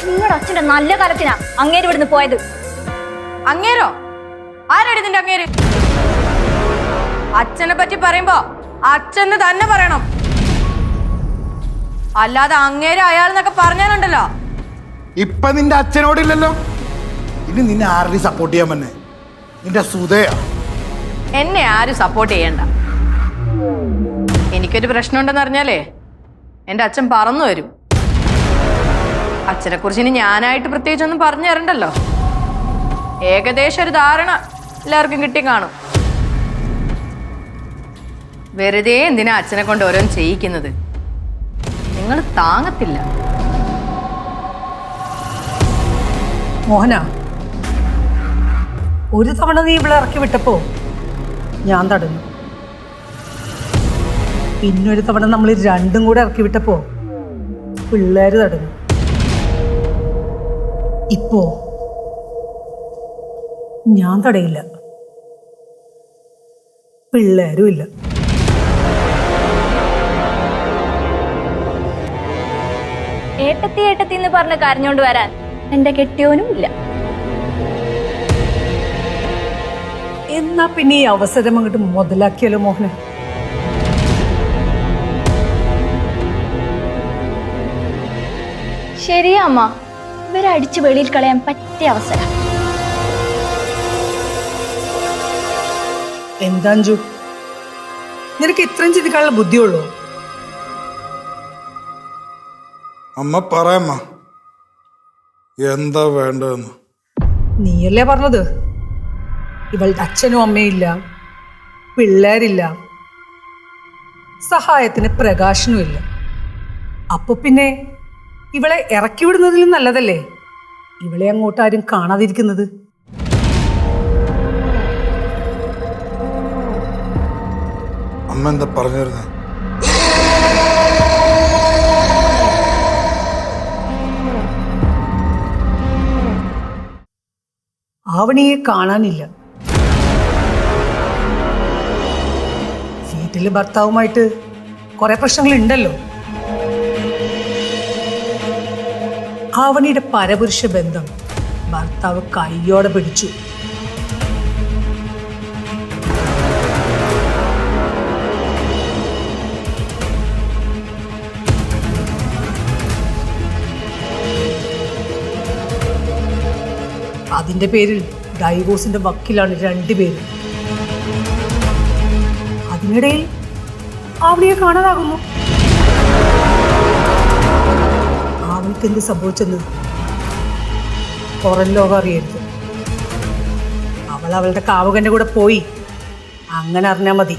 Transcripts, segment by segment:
നിങ്ങളുടെ അച്ഛന്റെ നല്ല കാലത്തിനാ അങ്ങേര് ഇവിടുന്ന് പോയത്. അങ്ങേരോ? ആരാടി നിന്റെ അങ്ങേര്? അച്ഛനെ പറ്റി പറയുമ്പോ അച്ഛന് തന്നെ പറയണം, അല്ലാതെ അങ്ങേര് അയാളെന്നൊക്കെ പറഞ്ഞാലുണ്ടല്ലോ. ഇപ്പൊ നിന്റെ അച്ഛനോടില്ലല്ലോ, ഇനി നിന്നെ ആരുടെ സപ്പോർട്ട് ചെയ്യാൻ പറ്റേ? നിന്റെ സുതയാ. എന്നെ ആരും സപ്പോർട്ട് ചെയ്യണ്ട. എനിക്കൊരു പ്രശ്നമുണ്ടെന്ന് അറിഞ്ഞാലേ എൻ്റെ അച്ഛൻ പറന്നു വരും. അച്ഛനെ കുറിച്ച് ഇനി ഞാനായിട്ട് പ്രത്യേകിച്ചൊന്നും പറഞ്ഞു തരണ്ടല്ലോ. ഏകദേശം ഒരു ധാരണ എല്ലാവർക്കും കിട്ടി കാണും. വെറുതെ എന്തിനാ അച്ഛനെ കൊണ്ട് ഓരോന്ന് ചെയ്യിക്കുന്നത്? നിങ്ങൾ താങ്ങത്തില്ല. മോഹന, ഒരു തവണ നീ ഇവിടെ ഇറക്കി വിട്ടപ്പോ ഞാൻ തടഞ്ഞു. പിന്നൊരു തവണ നമ്മൾ രണ്ടും കൂടെ ഇറക്കി വിട്ടപ്പോ പിള്ളേര് തടഞ്ഞു. ഇപ്പോ ഞാൻ തടയില്ല, പിള്ളേരും ഇല്ല. ഏട്ടത്തി ഏട്ടത്തി എന്ന് പറഞ്ഞ് കരഞ്ഞോണ്ട് വരാൻ എന്റെ കെട്ടിയോനും ഇല്ല. എന്നാ പിന്നെ ഈ അവസരം അങ്ങോട്ട് മുതലാക്കിയാലോ മോഹന? ശരിയാ അമ്മ, ഇവരെ അടിച്ച് വെളിയിൽ കളയാൻ പറ്റിയ അവസരം. എന്താ അഞ്ജു, നിനക്ക് ഇത്രയും ചിന്തിക്കാനുള്ള ബുദ്ധിയുള്ളൂ? അമ്മ പറയമ്മ, എന്താ വേണ്ടതെന്ന്. നീയല്ലേ പറഞ്ഞത് ഇവളുടെ അച്ഛനും അമ്മയും ഇല്ല, പിള്ളേരില്ല, സഹായത്തിന് പ്രകാശനും ഇല്ല. അപ്പൊ പിന്നെ ഇവളെ ഇറക്കി വിടുന്നതിലും നല്ലതല്ലേ ഇവളെ അങ്ങോട്ട് ആരും കാണാതിരിക്കുന്നത്? അമ്മ എന്താ പറഞ്ഞിരുന്നേ? ആവണിയെ കാണാനില്ല. വീട്ടില് ഭർത്താവുമായിട്ട് കുറെ പ്രശ്നങ്ങളുണ്ടല്ലോ. ആവണിയുടെ പരപുരുഷ ബന്ധം ഭർത്താവ് കൈയോടെ പിടിച്ചു. അതിന്റെ പേരിൽ ഡൈവോഴ്സിന്റെ വക്കീലാണ് രണ്ടുപേരും. അതിനിടയിൽ ആവണിയെ കാണാതാകുന്നു. ആവണിക്ക് എന്ത് സംഭവിച്ചെന്ന് പുറം ലോകം അറിയരുത്. അവൾ അവളുടെ കാമുകന്റെ കൂടെ പോയി, അങ്ങനെ അറിഞ്ഞാ മതി.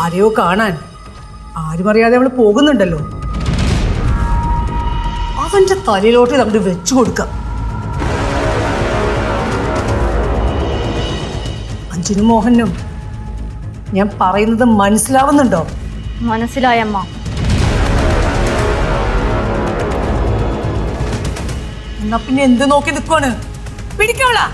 ആരെയോ കാണാൻ ആരും അറിയാതെ അവൾ പോകുന്നുണ്ടല്ലോ. അവന്റെ തലയിലോട്ട് നമ്മൾ വെച്ചു കൊടുക്കാം. അഞ്ജുനും മോഹനും ഞാൻ പറയുന്നത് മനസ്സിലാവുന്നുണ്ടോ? മനസ്സിലായമ്മ. എന്നാ പിന്നെ എന്ത് നോക്കി നിൽക്കുവാണ്? പിടിക്കോളാ.